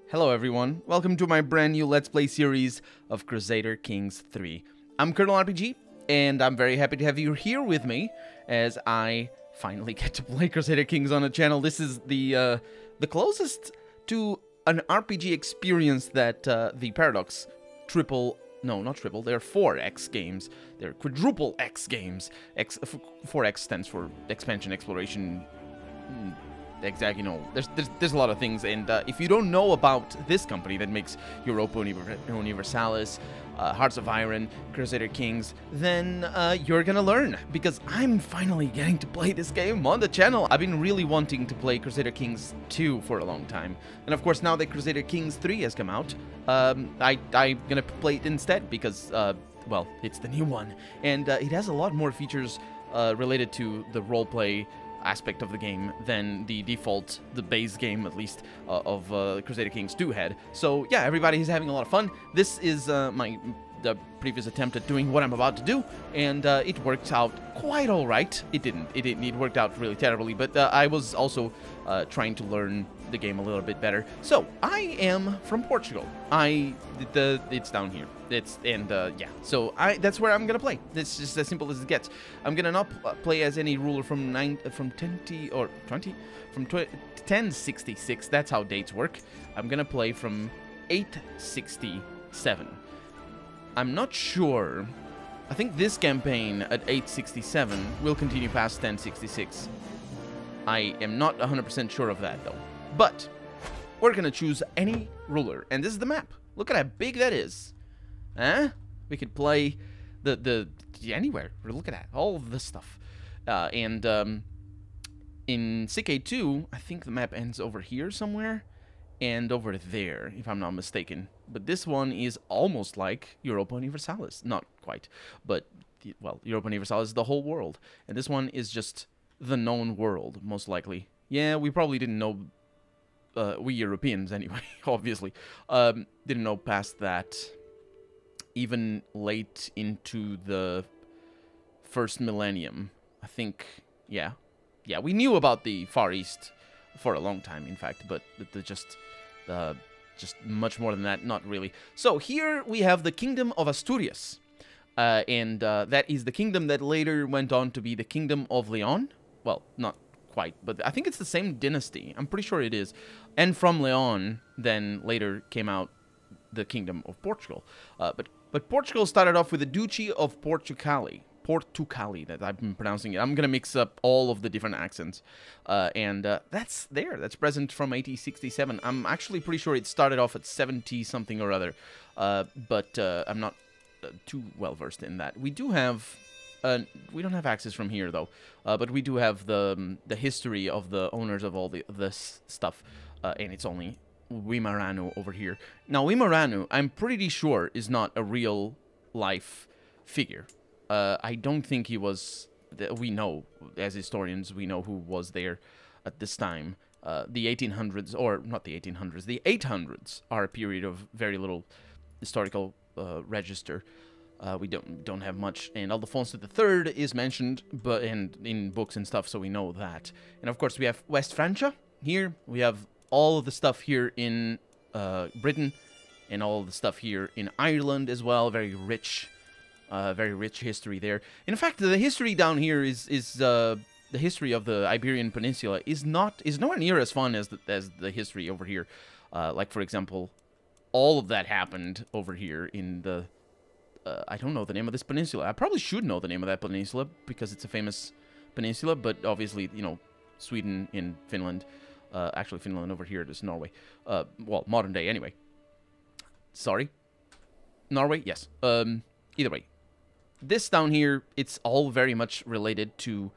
Hello everyone, welcome to my brand new Let's Play series of Crusader Kings III. I'm Colonel RPG, and I'm very happy to have you here with me as I finally get to play Crusader Kings on the channel. This is the closest to an RPG experience that the Paradox they're 4X games. They're quadruple X games. 4X stands for expansion, exploration, exactly, there's a lot of things, and if you don't know about this company that makes Europa Universalis, Hearts of Iron, Crusader Kings, then you're gonna learn, because I'm finally getting to play this game on the channel. I've been really wanting to play Crusader Kings II for a long time, and of course now that Crusader Kings III has come out, I'm gonna play it instead, because, well, it's the new one, and it has a lot more features related to the roleplay aspect of the game than the default, the base game at least, of Crusader Kings 2 had. So yeah, everybody is having a lot of fun. This is the previous attempt at doing what I'm about to do, and it worked out quite all right. It worked out really terribly, but I was also trying to learn the game a little bit better. So I am from Portugal. It's down here. Yeah. So that's where I'm gonna play. It's just as simple as it gets. I'm gonna not play as any ruler from 1066. That's how dates work. I'm gonna play from 867. I'm not sure. I think this campaign at 867 will continue past 1066. I am not 100% sure of that, though. But we're going to choose any ruler. And this is the map. Look at how big that is. Huh? We could play anywhere. Look at that. All of this stuff. In CK2, I think the map ends over here somewhere. And over there, if I'm not mistaken. But this one is almost like Europa Universalis. Not quite, but, well, Europa Universalis is the whole world. And this one is just the known world, most likely. Yeah, we probably didn't know, we Europeans anyway, obviously, didn't know past that even late into the first millennium. I think, yeah, we knew about the Far East for a long time, in fact, but just much more than that, not really. So here we have the Kingdom of Asturias, and that is the kingdom that later went on to be the Kingdom of Leon. Well, not quite, but I think it's the same dynasty. I'm pretty sure it is. And from Leon, then later came out the Kingdom of Portugal. But Portugal started off with the Duchy of Portucale, that I've been pronouncing it. I'm going to mix up all of the different accents. That's present from 1867. I'm actually pretty sure it started off at 70-something or other. But I'm not too well-versed in that. We do have... we don't have access from here, though. But we do have the history of the owners of all this stuff. And it's only Wimaranu over here. Now, Wimaranu, I'm pretty sure, is not a real-life figure. I don't think he was... We know, as historians, we know who was there at this time. The 1800s, or not the 1800s, the 800s are a period of very little historical register. We don't have much, and Alfonso III is mentioned, but in books and stuff, so we know that. And of course, we have West Francia here. We have all of the stuff here in Britain, and all of the stuff here in Ireland as well. Very rich history there. In fact, the history down here is the history of the Iberian Peninsula is nowhere near as fun as the history over here. Like, for example, all of that happened over here in the... I don't know the name of this peninsula. I probably should know the name of that peninsula because it's a famous peninsula, but obviously, Sweden and Finland. Actually, Finland over here is Norway. Well, modern day anyway. Sorry. Norway? Yes. Either way. This down here, it's all very much related to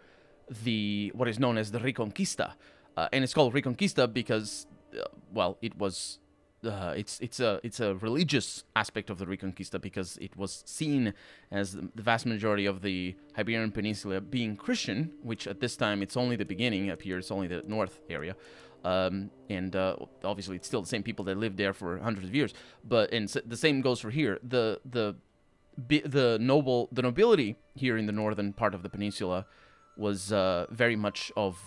what is known as the Reconquista. And it's called Reconquista because, well, it was... it's a religious aspect of the Reconquista because it was seen as the vast majority of the Iberian Peninsula being Christian, which at this time it's only the beginning. Up here it's only the north area, and obviously it's still the same people that lived there for hundreds of years. But the same goes for here. The nobility here in the northern part of the peninsula was very much of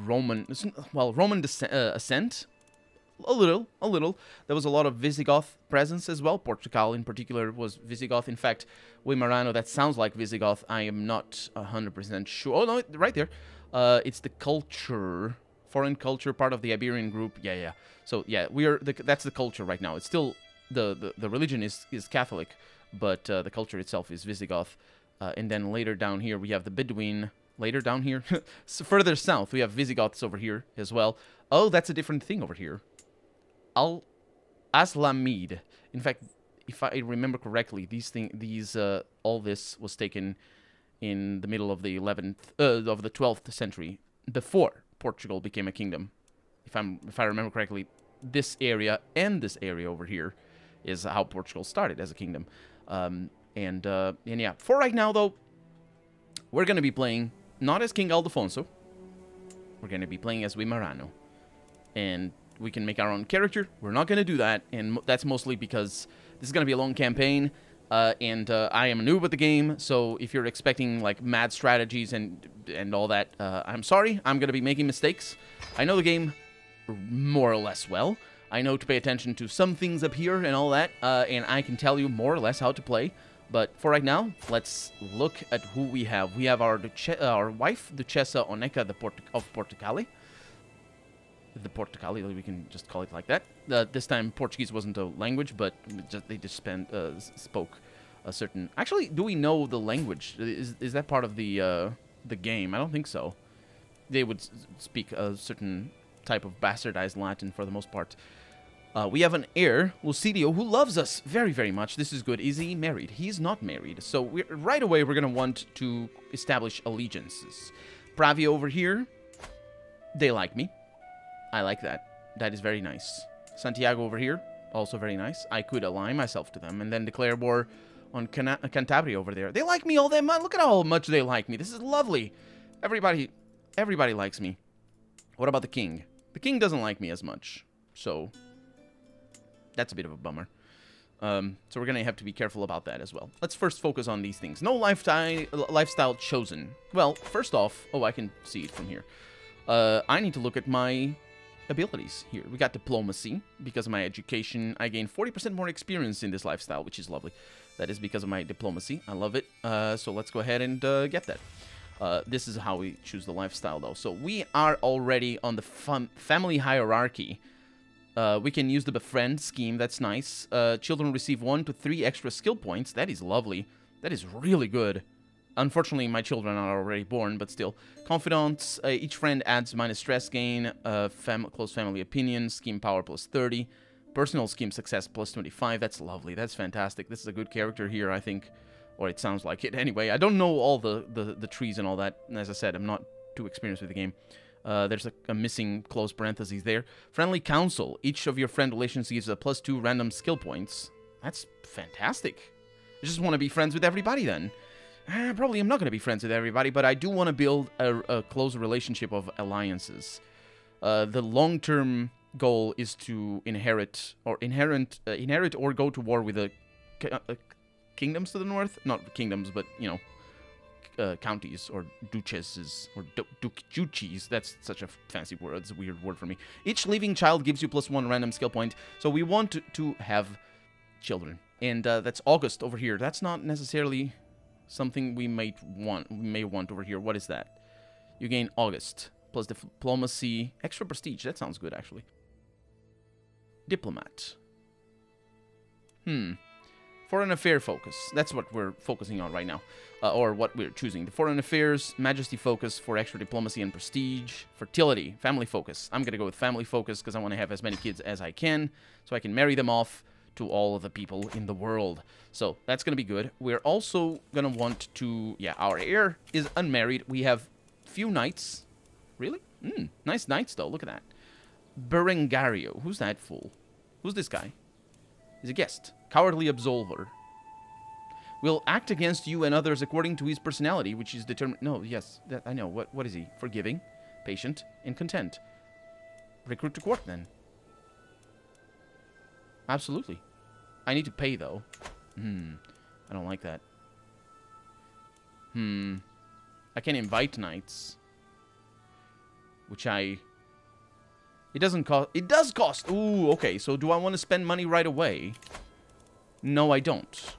Roman ascent. a little. There was a lot of Visigoth presence as well. Portucale in particular was Visigoth. In fact, Wimarano, that sounds like Visigoth. I am not 100% sure. Oh, no, right there. It's the culture, foreign culture, part of the Iberian group. Yeah. So, yeah, that's the culture right now. It's still, the religion is Catholic, but the culture itself is Visigoth. And then later down here, we have the Bedouin. Later down here, so further south, we have Visigoths over here as well. Oh, that's a different thing over here. Al-Aslamid. In fact, if I remember correctly, all this was taken in the middle of the 12th century, before Portugal became a kingdom. If I remember correctly, this area and this area over here is how Portugal started as a kingdom. And yeah, for right now though, we're gonna be playing not as King Aldefonso. We're going to be playing as Wimarano. And we can make our own character. We're not going to do that. And that's mostly because this is going to be a long campaign. And I am a noob at the game. So if you're expecting like mad strategies and all that, I'm sorry. I'm going to be making mistakes. I know the game more or less well. I know to pay attention to some things up here and all that. And I can tell you more or less how to play. But for right now, let's look at who we have. We have our wife, Duchessa Oneca of Portucale. The Portucale, we can just call it like that. This time, Portuguese wasn't a language, but they just spoke a certain... Actually, do we know the language? Is that part of the game? I don't think so. They would speak a certain type of bastardized Latin for the most part. We have an heir, Lucidio, who loves us very, very much. This is good. Is he married? He's not married. So right away, we're going to want to establish allegiances. Pravia over here, they like me. I like that. That is very nice. Santiago over here, also very nice. I could align myself to them and then declare war on Cantabria over there. They like me all that much. Look at how much they like me. This is lovely. Everybody likes me. What about the king? The king doesn't like me as much. So... that's a bit of a bummer. So we're going to have to be careful about that as well. Let's first focus on these things. No lifestyle chosen. Well, first off... oh, I can see it from here. I need to look at my abilities here. We got diplomacy. Because of my education, I gain 40% more experience in this lifestyle, which is lovely. That is because of my diplomacy. I love it. So let's go ahead and get that. This is how we choose the lifestyle, though. So we are already on the family hierarchy. We can use the befriend scheme. That's nice. Children receive 1 to 3 extra skill points. That is lovely. That is really good. Unfortunately, my children are already born, but still. Confidants. Each friend adds minus stress gain. Close family opinion. Scheme power plus 30. Personal scheme success plus 25. That's lovely. That's fantastic. This is a good character here, I think. Or it sounds like it. Anyway, I don't know all the trees and all that. As I said, I'm not too experienced with the game. There's a missing close parentheses there. Friendly counsel. Each of your friend relations gives a plus 2 random skill points. That's fantastic. I just want to be friends with everybody then. Probably I'm not going to be friends with everybody, but I do want to build a close relationship of alliances. The long-term goal is to inherit or go to war with the kingdoms to the north. Not kingdoms, but, you know, counties or duchesses or duchies. That's such a fancy word. It's a weird word for me. Each living child gives you plus 1 random skill point. So we want to have children, and that's August over here. That's not necessarily something we may want over here. What is that? You gain August plus diplomacy, extra prestige. That sounds good, actually. Diplomat. Foreign affair focus. That's what we're focusing on right now. Or what we're choosing. The foreign affairs, majesty focus for extra diplomacy and prestige. Fertility, family focus. I'm going to go with family focus because I want to have as many kids as I can. So I can marry them off to all of the people in the world. So that's going to be good. We're also going to want to... yeah, our heir is unmarried. We have few knights. Really? Nice knights, though. Look at that. Berengario. Who's that fool? Who's this guy? He's a guest. Cowardly absolver. Will act against you and others according to his personality, which is determined... no, yes, that I know. What is he? Forgiving, patient, and content. Recruit to court, then. Absolutely. I need to pay, though. I don't like that. I can invite knights. Which I... It doesn't cost... It does cost! Ooh, okay. So do I want to spend money right away? No, I don't.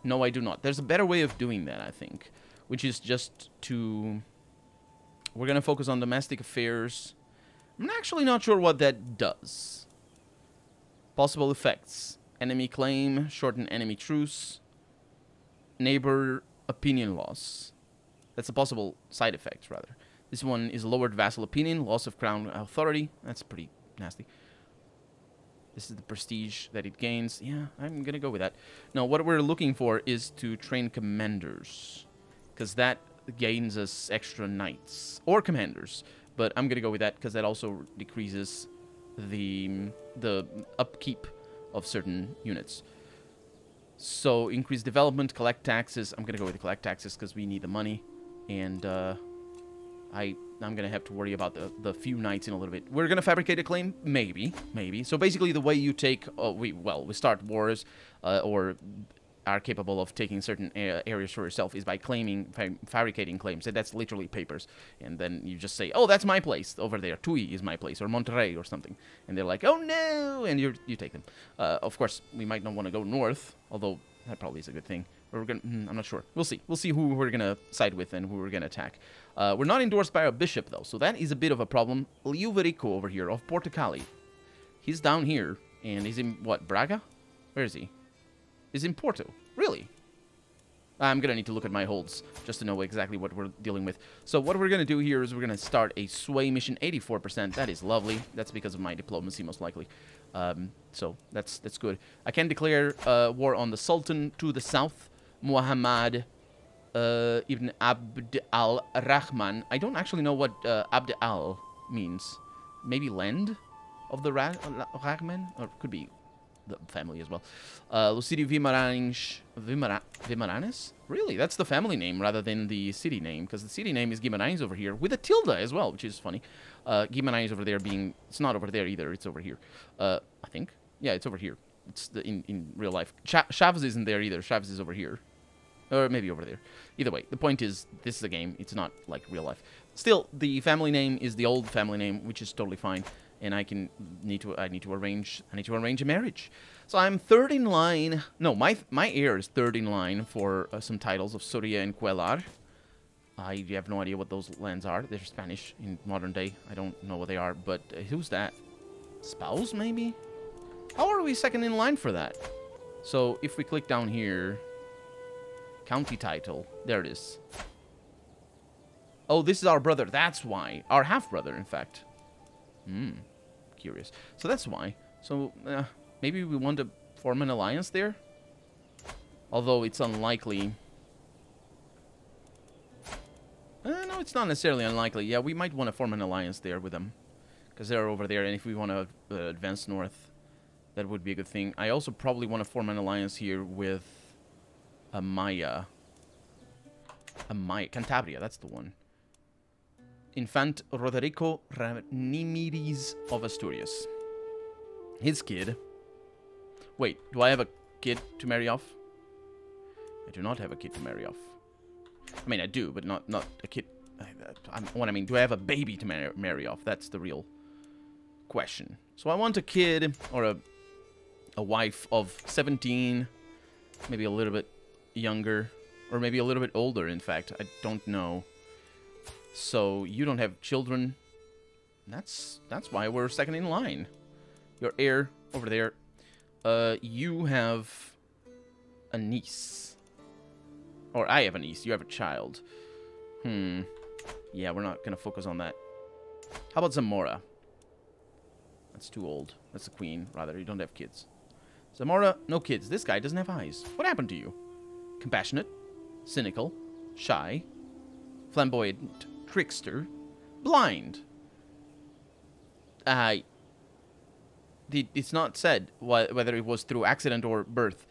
No, I do not. There's a better way of doing that, I think. Which is just to... We're going to focus on domestic affairs. I'm actually not sure what that does. Possible effects. Enemy claim. Shorten enemy truce. Neighbor opinion loss. That's a possible side effect, rather. This one is lowered vassal opinion. Loss of crown authority. That's pretty nasty. This is the prestige that it gains. Yeah, I'm going to go with that. No, what we're looking for is to train commanders. Because that gains us extra knights. Or commanders. But I'm going to go with that because that also decreases the upkeep of certain units. So, increase development, collect taxes. I'm going to go with the collect taxes because we need the money. And I'm going to have to worry about the few knights in a little bit. We're going to fabricate a claim? Maybe. Maybe. So, basically, the way you take... we start wars or are capable of taking certain areas for yourself is by claiming, fabricating claims. And that's literally papers. And then you just say, oh, that's my place over there. Tui is my place, or Monterrey or something. And they're like, oh, no! And you take them. Of course, we might not want to go north, although that probably is a good thing. We're gonna, I'm not sure. We'll see. We'll see who we're going to side with and who we're going to attack. We're not endorsed by a bishop, though, so that is a bit of a problem. Liuverico over here of Portucale. He's down here, and he's in, what, Braga? Where is he? He's in Porto. Really? I'm going to need to look at my holds just to know exactly what we're dealing with. So what we're going to do here is we're going to start a sway mission, 84%. That is lovely. That's because of my diplomacy, most likely. So that's good. I can declare war on the Sultan to the south, Muhammad ibn Abd al-Rahman. I don't actually know what Abd al means. Maybe land of the Rahman? Or it could be the family as well. Lucidio Vimaranes? Really? That's the family name rather than the city name, because the city name is Guimarães over here, with a tilde as well, which is funny. Guimarães over there being... It's not over there either, it's over here. I think. Yeah, it's over here. It's in real life. Chaves isn't there either. Chaves is over here. Or maybe over there. Either way, the point is, this is a game. It's not like real life. Still, the family name is the old family name, which is totally fine. And I need to arrange a marriage. So I'm third in line. No, my heir is third in line for some titles of Soria and Cuellar. I have no idea what those lands are. They're Spanish in modern day. I don't know what they are, but who's that? Spouse, maybe? How are we second in line for that? So if we click down here, county title, there it is. Oh, this is our brother. That's why. Our half-brother, in fact. Curious. So that's why. So maybe we want to form an alliance there? Although it's unlikely. No, it's not necessarily unlikely. Yeah, we might want to form an alliance there with them. Because they're over there, and if we want to advance north, that would be a good thing. I also probably want to form an alliance here with Amaya. Cantabria, that's the one. Infant Roderico Ramírez of Asturias. His kid. Wait, do I have a kid to marry off? I do not have a kid to marry off. I mean, I do, but not a kid. What I mean, do I have a baby to marry off? That's the real question. So I want a kid or a wife of 17, maybe a little bit younger, or maybe a little bit older, in fact. I don't know. So you don't have children. That's why we're second in line. Your heir over there. You have a niece. Or I have a niece. You have a child. Yeah, we're not going to focus on that. How about Zamora? That's too old. That's the queen, rather. You don't have kids. Zamora, no kids. This guy doesn't have eyes. What happened to you? Compassionate. Cynical. Shy. Flamboyant. Trickster. Blind. It's not said whether it was through accident or birth.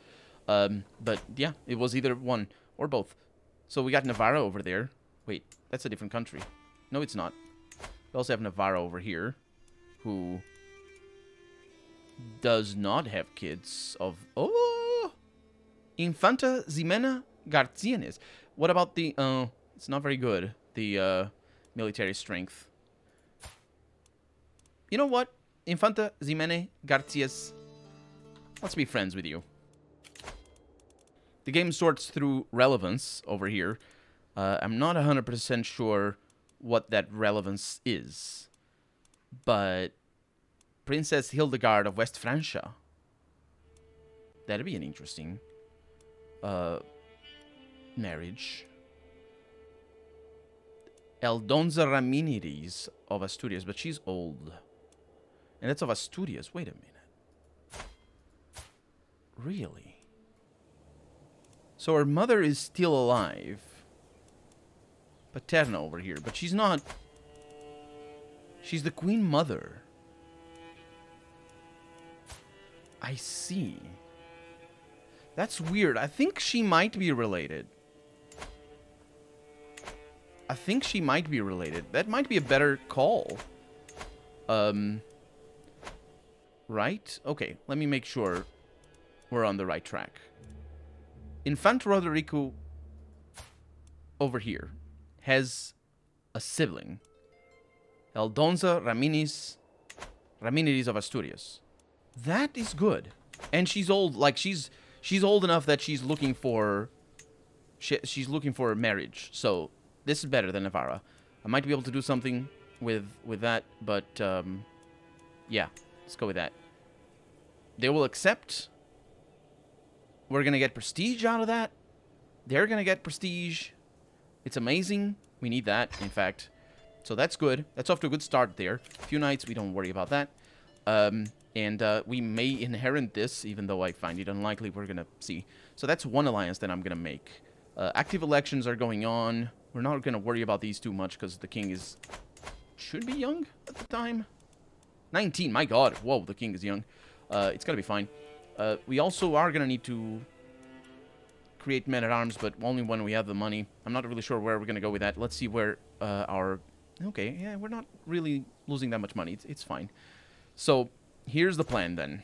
But yeah, it was either one or both. So we got Navarro over there. Wait, that's a different country. No, it's not. We also have Navarro over here, who does not have kids of... Oh! Infanta Ximena Garcianes. What about the... it's not very good. The military strength. You know what? Infanta Ximene Garcias. Let's be friends with you. The game sorts through relevance over here. I'm not 100% sure what that relevance is. But Princess Hildegard of West Francia. That'd be an interesting marriage. Eldonza Ramírez of Asturias, but she's old. And that's of Asturias. Wait a minute. Really? So her mother is still alive. Paterna over here, but she's not. She's the Queen Mother. I see. That's weird. I think she might be related. I think she might be related. That might be a better call. Right? Okay, let me make sure we're on the right track. Infante Roderico over here has a sibling. Eldonza Ramírez of Asturias. That is good. And she's old. Like, she's old enough that she's looking for... She's looking for a marriage. So... This is better than Navarra. I might be able to do something with that, but yeah, let's go with that. They will accept. We're gonna get prestige out of that. They're gonna get prestige. It's amazing. We need that, in fact. So that's good. That's off to a good start there. A few knights, we don't worry about that. And we may inherit this, even though I find it unlikely. We're gonna see. So that's one alliance that I'm gonna make. Active elections are going on. We're not going to worry about these too much because the king should be young at the time. 19, my god. Whoa, the king is young. It's going to be fine. We also are going to need to create men-at-arms, but only when we have the money. I'm not really sure where we're going to go with that. Let's see where our... Okay, yeah, we're not really losing that much money. It's fine. So, here's the plan then.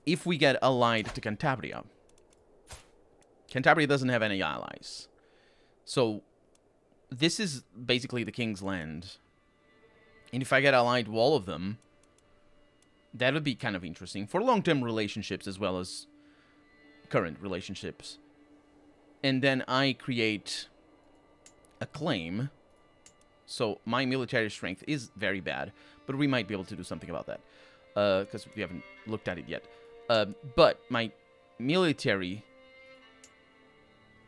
If we get allied to Cantabria... Cantabria doesn't have any allies. So... This is basically the king's land. And if I get allied to all of them, that would be kind of interesting. For long-term relationships as well as current relationships. And then I create a claim. So my military strength is very bad. But we might be able to do something about that. Because we haven't looked at it yet. But my military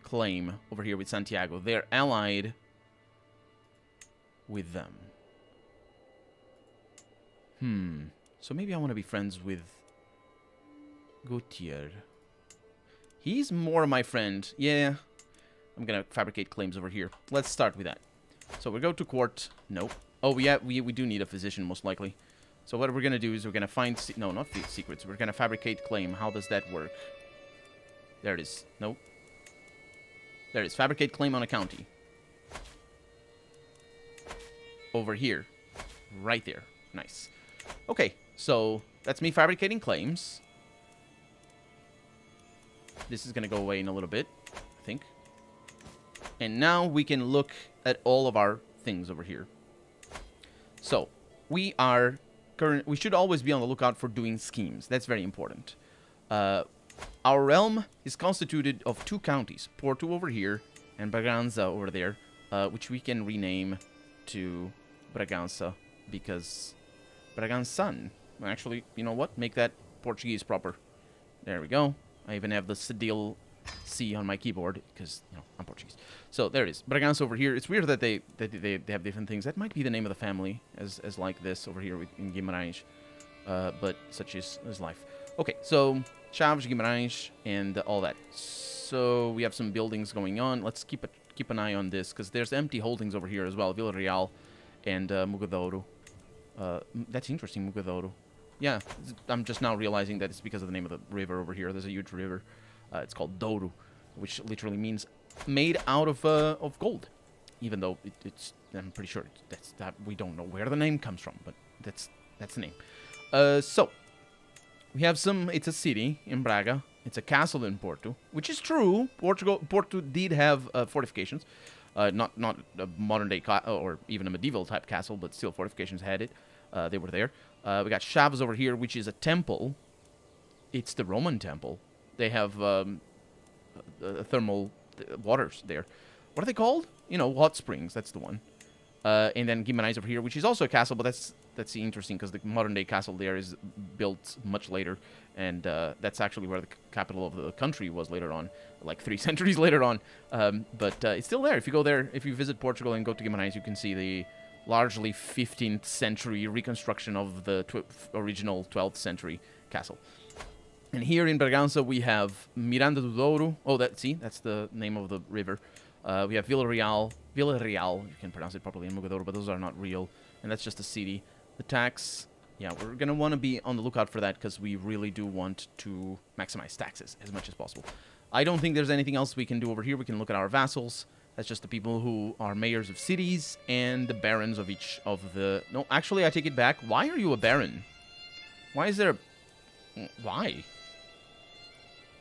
claim over here with Santiago, they're allied... with them. So maybe I want to be friends with Gautier. He's more my friend. Yeah. I'm gonna fabricate claims over here. Let's start with that. So we go to court. Nope. Oh, yeah, we do need a physician, most likely. So what we're gonna do is we're gonna find... No, not secrets. We're gonna fabricate claim. How does that work? There it is. Nope. There it is. Fabricate claim on a county. Over here. Right there. Nice. Okay, so that's me fabricating claims. This is going to go away in a little bit, I think. And now we can look at all of our things over here. So, we should always be on the lookout for doing schemes. That's very important. Our realm is constituted of 2 counties. Porto over here and Braganza over there, which we can rename to Bragança because Bragançan. Actually, you know what? Make that Portuguese proper. There we go. I even have the Cedille C on my keyboard because, you know, I'm Portuguese. So there it is. Bragança over here. It's weird that they have different things. That might be the name of the family as like this over here in Guimarães. But such is life. Okay, so Chaves, Guimarães, and all that. So we have some buildings going on. Let's keep an eye on this because there's empty holdings over here as well. Vila Real and Mugadouro. That's interesting, Mugadouro. Yeah, I'm just now realizing that it's because of the name of the river over here. There's a huge river. It's called Douro, which literally means made out of gold. Even though it's, I'm pretty sure that we don't know where the name comes from, but that's the name. So we have it's a city in Braga. It's a castle in Porto, which is true. Porto did have fortifications. Not a modern day or even a medieval type castle, but still fortifications had it. They were there. We got Chavez over here, which is a temple. It's the Roman temple. They have thermal waters there. What are they called? You know, hot springs. That's the one. And then Guimarães over here, which is also a castle, but that's interesting because the modern day castle there is built much later, and that's actually where the capital of the country was later on, like 3 centuries later on. But it's still there. If you go there, if you visit Portugal and go to Guimarães, you can see the largely 15th century reconstruction of the original 12th century castle. And here in Bragança we have Miranda do Douro. Oh, that's the name of the river. We have Villarreal, you can pronounce it properly in Mogador, but those are not real. And that's just a city. The tax, yeah, we're going to want to be on the lookout for that because we really do want to maximize taxes as much as possible. I don't think there's anything else we can do over here. We can look at our vassals. That's just the people who are mayors of cities and the barons of each of the... No, actually, I take it back. Why are you a baron? Why is there a... Why?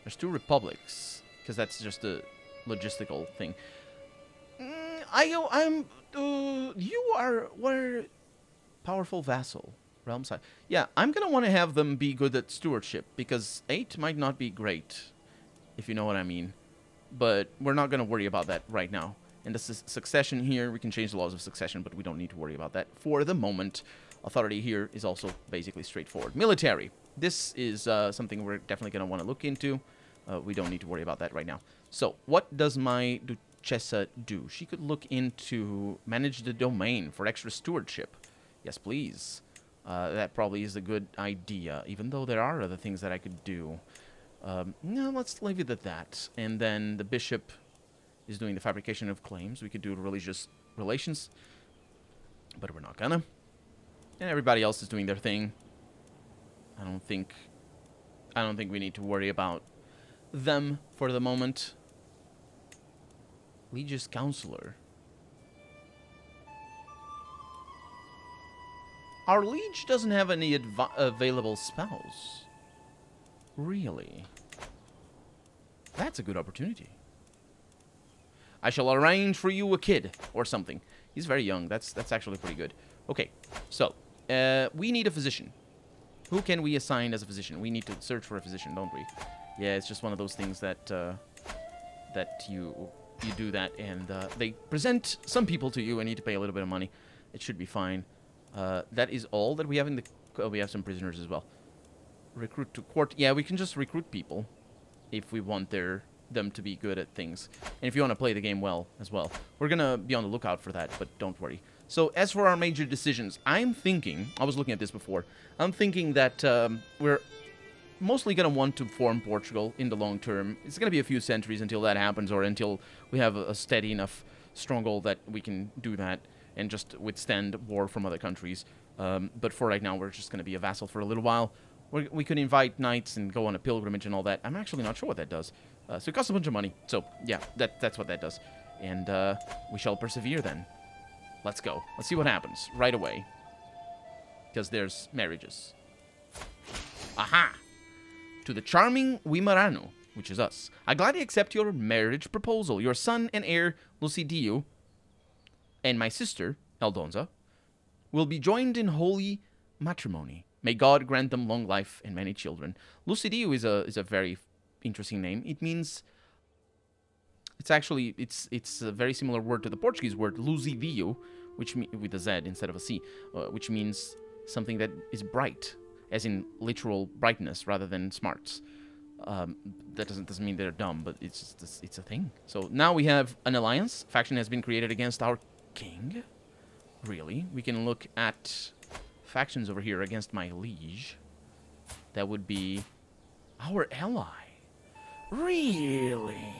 There's 2 republics, because that's just a logistical thing. We're powerful vassal, realm side. Yeah, I'm gonna want to have them be good at stewardship, because 8 might not be great, if you know what I mean. But we're not gonna worry about that right now. And the succession here, we can change the laws of succession, but we don't need to worry about that for the moment. Authority here is also basically straightforward. Military. This is something we're definitely gonna want to look into. We don't need to worry about that right now. So, what does my Duchessa do? She could look into manage the domain for extra stewardship. Yes, please. That probably is a good idea, even though there are other things that I could do. No, let's leave it at that. And then the bishop is doing the fabrication of claims. We could do religious relations, but we're not gonna. And everybody else is doing their thing. I don't think we need to worry about them for the moment. Legis Counselor. Our liege doesn't have any available spells. Really? That's a good opportunity. I shall arrange for you a kid or something. He's very young. That's actually pretty good. Okay, so we need a physician. Who can we assign as a physician? We need to search for a physician, don't we? Yeah, it's just one of those things that that you do that, and they present some people to you and need to pay a little bit of money. It should be fine. That is all that we have in the... Oh, we have some prisoners as well. Recruit to court. Yeah, we can just recruit people if we want them to be good at things. And if you want to play the game well as well. We're going to be on the lookout for that, but don't worry. So, as for our major decisions, I'm thinking... I was looking at this before. I'm thinking that we're mostly going to want to form Portugal in the long term. It's going to be a few centuries until that happens, or until we have a steady enough stronghold that we can do that and just withstand war from other countries. But for right now, we're just going to be a vassal for a little while. We could invite knights and go on a pilgrimage and all that. I'm actually not sure what that does. So it costs a bunch of money. So, yeah, that's what that does. And we shall persevere then. Let's go. Let's see what happens right away. Because there's marriages. Aha! To the charming Wimarano, which is us. I gladly accept your marriage proposal. Your son and heir, Lucidio, and my sister, Aldonza, will be joined in holy matrimony. May God grant them long life and many children. Lucidio is a very interesting name. It means... It's actually... It's a very similar word to the Portuguese word, luzidio, which with a Z instead of a C, which means something that is bright, as in literal brightness rather than smarts. That doesn't mean they're dumb, but it's a thing. So now we have an alliance. Faction has been created against our king. Really? We can look at factions over here against my liege. That would be our ally. Really?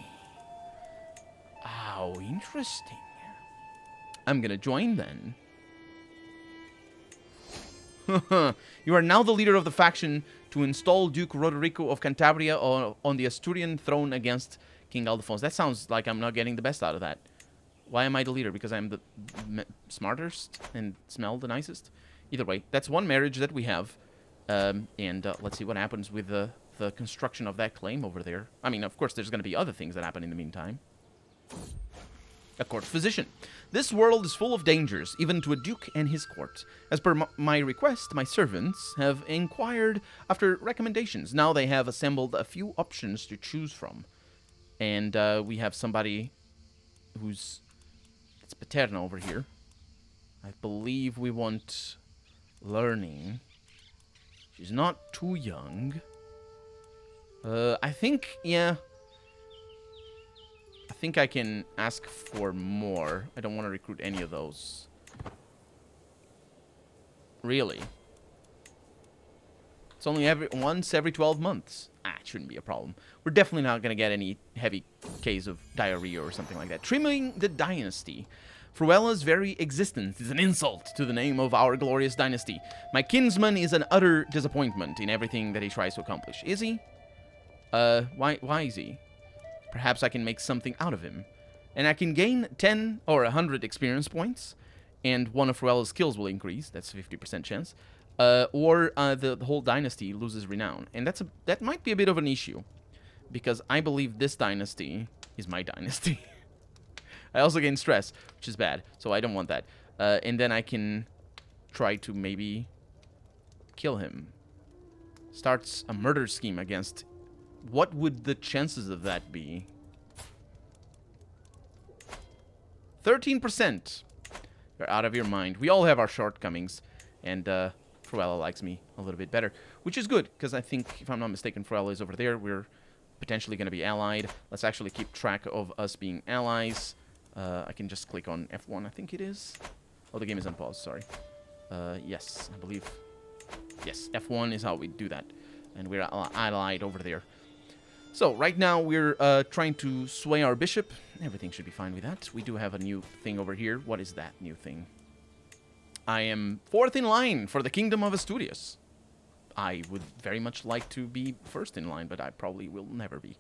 How interesting. I'm gonna join then. You are now the leader of the faction to install Duke Roderico of Cantabria on the Asturian throne against King Aldefonso. That sounds like I'm not getting the best out of that. Why am I the leader? Because I'm the smartest and smell the nicest? Either way, that's one marriage that we have. And let's see what happens with the construction of that claim over there. I mean, of course, there's going to be other things that happen in the meantime. A court physician. This world is full of dangers, even to a duke and his court. As per my request, my servants have inquired after recommendations. Now they have assembled a few options to choose from. And we have somebody who's... It's Paterna over here. I believe we want learning. She's not too young. I think, yeah... I think I can ask for more. I don't want to recruit any of those. Really? It's only once every 12 months. It shouldn't be a problem. We're definitely not going to get any heavy case of diarrhea or something like that. Trimming the Dynasty. Fruella's very existence is an insult to the name of our glorious dynasty. My kinsman is an utter disappointment in everything that he tries to accomplish. Is he? Why is he? Perhaps I can make something out of him. And I can gain 10 or 100 experience points. And one of Fruella's skills will increase. That's a 50% chance. Or the whole dynasty loses renown. And that might be a bit of an issue. Because I believe this dynasty is my dynasty. I also gain stress, which is bad. So I don't want that. And then I can try to maybe kill him. Starts a murder scheme against... What would the chances of that be? 13%. You're out of your mind. We all have our shortcomings. And Fruella likes me a little bit better. Which is good, because I think, if I'm not mistaken, Fruella is over there. We're potentially going to be allied. Let's actually keep track of us being allies. I can just click on F1, I think it is. Oh, the game is on pause, sorry. Yes, I believe. Yes, F1 is how we do that. And we're allied over there. So, right now, we're trying to sway our bishop. Everything should be fine with that. We do have a new thing over here. What is that new thing? I am 4th in line for the Kingdom of Asturias. I would very much like to be 1st in line, but I probably will never be.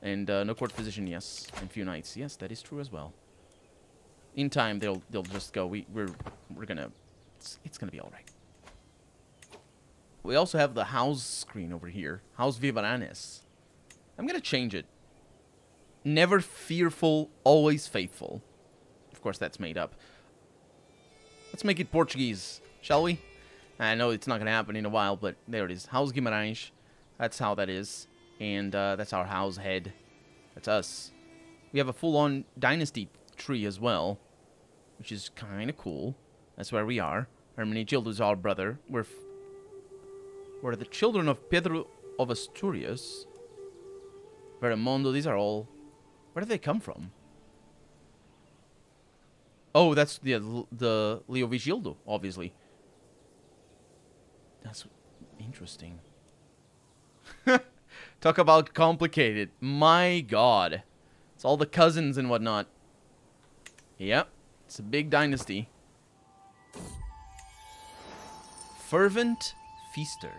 And no court physician, yes. And few knights, yes, that is true as well. In time, they'll just go. We're gonna... It's gonna be all right. We also have the house screen over here. House Vivaranes. I'm going to change it. Never fearful, always faithful. Of course, that's made up. Let's make it Portuguese, shall we? I know it's not going to happen in a while, but there it is. House Guimarães. That's how that is. And that's our house head. That's us. We have a full-on dynasty tree as well, which is kind of cool. That's where we are. Hermenegildo is our brother. We're the children of Pedro of Asturias. Veramondo, these are all... Where do they come from? Oh, that's the Leovigildo, obviously. That's interesting. Talk about complicated. My god. It's all the cousins and whatnot. Yep, it's a big dynasty. Fervent Feaster.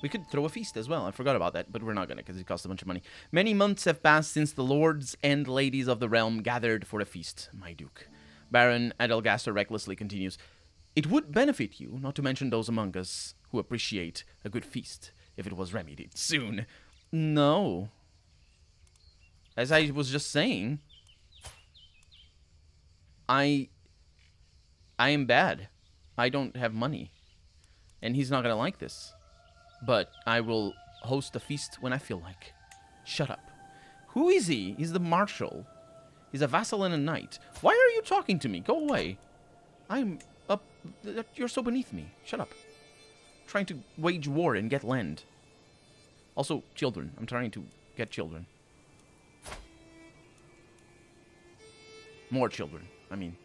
We could throw a feast as well. I forgot about that, but we're not going to because it costs a bunch of money. Many months have passed since the lords and ladies of the realm gathered for a feast, my duke. Baron Adelgaster recklessly continues. It would benefit you, not to mention those among us who appreciate a good feast, if it was remedied soon. No. As I was just saying, I am bad. I don't have money. And he's not going to like this. But I will host a feast when I feel like. Shut up. Who is he? He's the marshal. He's a vassal and a knight. Why are you talking to me? Go away. I'm up. You're so beneath me. Shut up. I'm trying to wage war and get land. Also, children. I'm trying to get children. More children. I mean...